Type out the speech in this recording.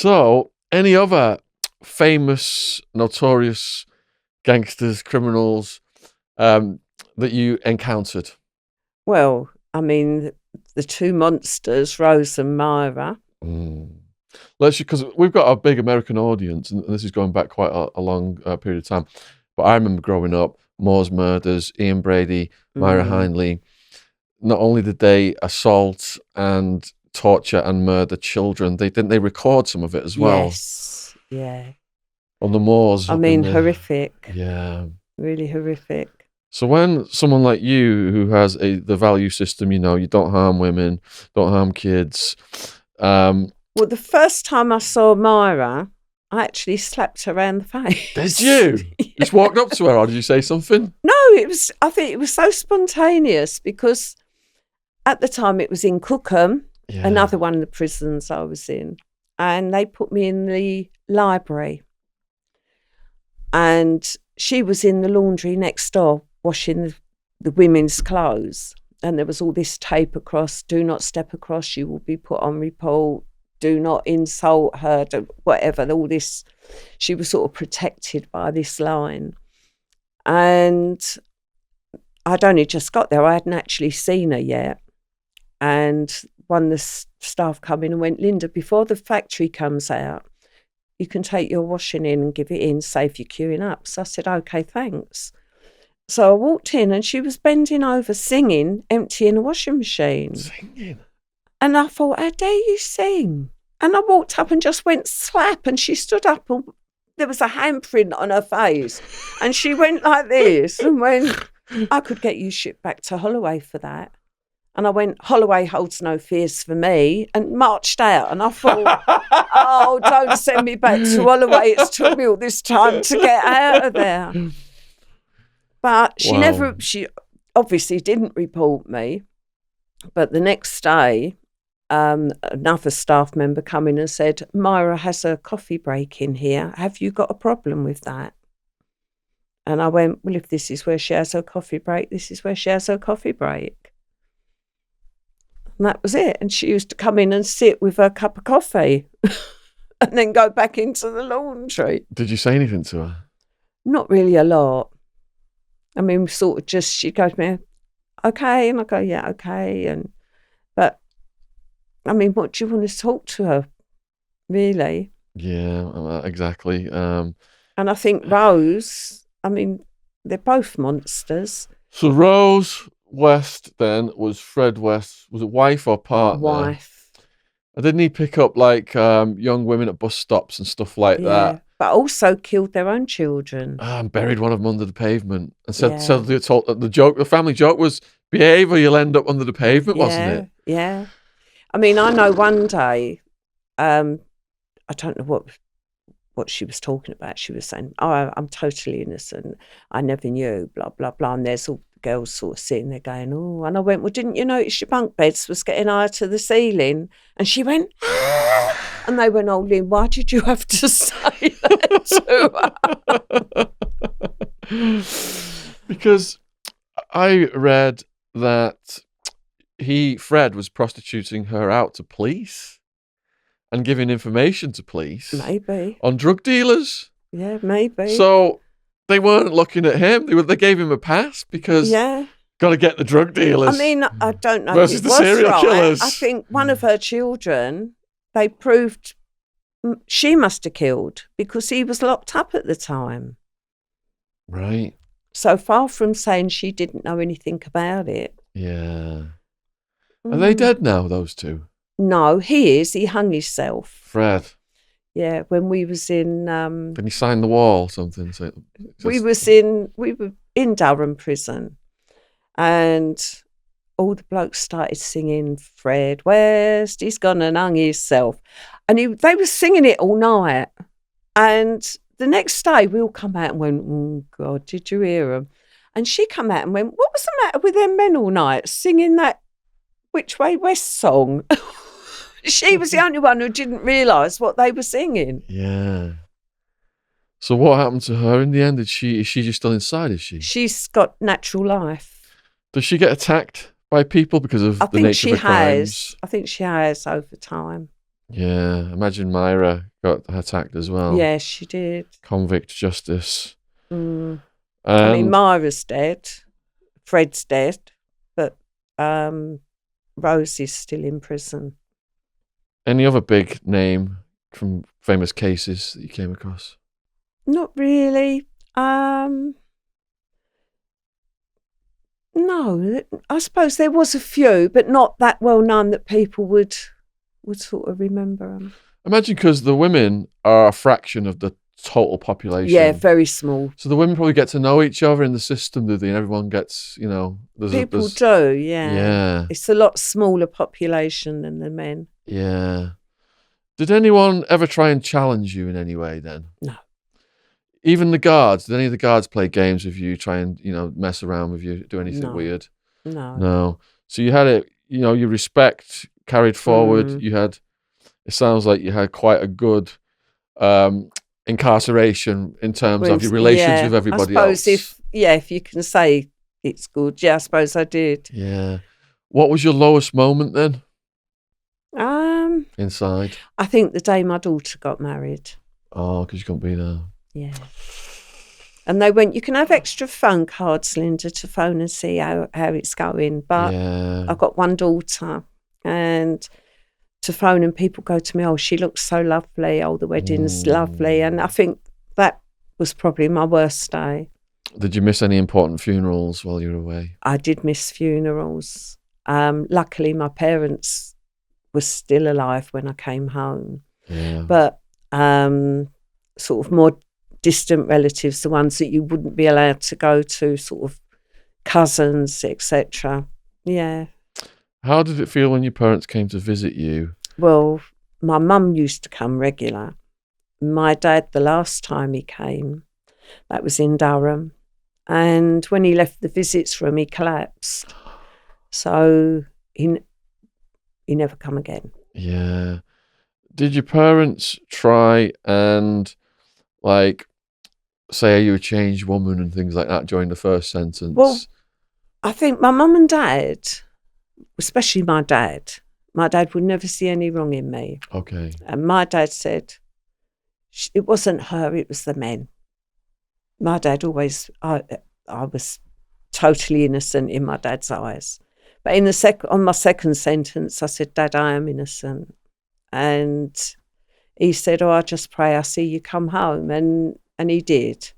So, any other famous, notorious gangsters, criminals that you encountered? Well, I mean, the two monsters, Rose and Myra. Because we've got a big American audience, and this is going back quite a long period of time. But I remember growing up, Moore's Murders, Ian Brady, Myra Hyndley. Not only did they assault and torture and murder children, they record some of it as well. Yes, yeah. On the moors. I mean, horrific. Yeah. Really horrific. So when someone like you, who has the value system, you don't harm women, don't harm kids. Well, the first time I saw Myra, I actually slapped her around the face. Did you? Yeah. Just walked up to her, or did you say something? No, I think it was so spontaneous because at the time it was in Cookham, another one of the prisons I was in, and they put me in the library. And she was in the laundry next door washing the women's clothes. And there was all this tape across, do not step across, you will be put on report, do not insult her, whatever, all this. She was sort of protected by this line. And I'd only just got there. I hadn't actually seen her yet. And one of the staff come in and went, Linda, before the factory comes out, you can take your washing in and give it in, save you queuing up. So I said, okay, thanks. So I walked in and she was bending over, singing, emptying a washing machine. Singing? And I thought, how dare you sing? And I walked up and just went slap, and she stood up and there was a handprint on her face. And she went like this and went, I could get you shipped back to Holloway for that. And I went, Holloway holds no fears for me, and marched out. And I thought, oh, don't send me back to Holloway. It's took me all this time to get out of there. But she obviously didn't report me. But the next day, another staff member come in and said, Myra has a coffee break in here. Have you got a problem with that? And I went, well, if this is where she has her coffee break, this is where she has her coffee break. And that was it. And she used to come in and sit with her cup of coffee and then go back into the laundry. Did you say anything to her? Not really a lot. I mean, sort of just, she'd go to me, okay. And I go, yeah, okay. But, I mean, what do you want to talk to her, really? Yeah, exactly. And I think Rose, I mean, they're both monsters. So Rose West then was Fred West, was it wife or partner? Wife. And didn't he pick up like young women at bus stops and stuff like that? But also killed their own children. And buried one of them under the pavement. And said the family joke was, behave or you'll end up under the pavement, wasn't it? Yeah. I mean, I know one day, I don't know what she was talking about. She was saying, oh, I'm totally innocent. I never knew, blah, blah, blah. And there's all girls sort of sitting there going, oh. And I went, well, didn't you notice your bunk beds was getting higher to the ceiling? And she went, ah. And they went, oh, Lynn, why did you have to say that to her? Because I read that Fred was prostituting her out to police and giving information to police. Maybe. On drug dealers. Yeah, maybe. So they weren't looking at him. They gave him a pass because got to get the drug dealers. I mean, I don't know. Versus the serial killers. I think one of her children, they proved she must have killed because he was locked up at the time. Right. So far from saying she didn't know anything about it. Yeah. Are they dead now, those two? No, he is. He hung himself. Fred. Yeah, when we was in... Then he signed the wall or something. So we were in Durham prison, and all the blokes started singing Fred West, he's gone and hung himself. And they were singing it all night. And the next day we all come out and went, oh God, did you hear them? And she come out and went, what was the matter with them men all night singing that Which Way West song? She was the only one who didn't realise what they were singing. Yeah. So what happened to her in the end? Is she just still inside, is she? She's got natural life. Does she get attacked by people because of the nature of her crimes? I think she has over time. Yeah, imagine Myra got attacked as well. Yeah, she did. Convict justice. Mm. I mean, And Myra's dead. Fred's dead. But Rose is still in prison. any other big name from famous cases that you came across? Not really. No, I suppose there was a few, but not that well known that people would sort of remember them. Imagine, because the women are a fraction of the total population. Yeah, very small. So the women probably get to know each other in the system, do they? And everyone gets, People do, yeah. Yeah. It's a lot smaller population than the men. Yeah. Did anyone ever try and challenge you in any way then? No. Even the guards? Did any of the guards play games with you, try and, mess around with you, do anything No. weird? No. No. So you had it, your respect carried forward. You had, it sounds like you had quite a good incarceration in terms of your relations with everybody else. I suppose if you can say it's good, I suppose I did. Yeah. What was your lowest moment then? Inside? I think the day my daughter got married. Oh, because you couldn't be there. Yeah. And they went, you can have extra phone cards, Linda, to phone and see how it's going. But I've got one daughter, and to phone and people go to me, oh, she looks so lovely. Oh, the wedding's lovely. And I think that was probably my worst day. Did you miss any important funerals while you were away? I did miss funerals. Luckily, my parents were still alive when I came home. Yeah. But sort of more distant relatives, the ones that you wouldn't be allowed to go to, sort of cousins, etc. Yeah. How did it feel when your parents came to visit you? Well, my mum used to come regular. My dad, the last time he came, that was in Durham. And when he left the visits room, he collapsed. So he never come again. Yeah. Did your parents try and, say you a changed woman and things like that during the first sentence? Well, I think my mum and dad, especially my dad would never see any wrong in me. Okay. And my dad said, it wasn't her, it was the men. My dad always, I was totally innocent in my dad's eyes. But on my second sentence, I said, Dad, I am innocent. And he said, oh, I just pray I see you come home. And he did.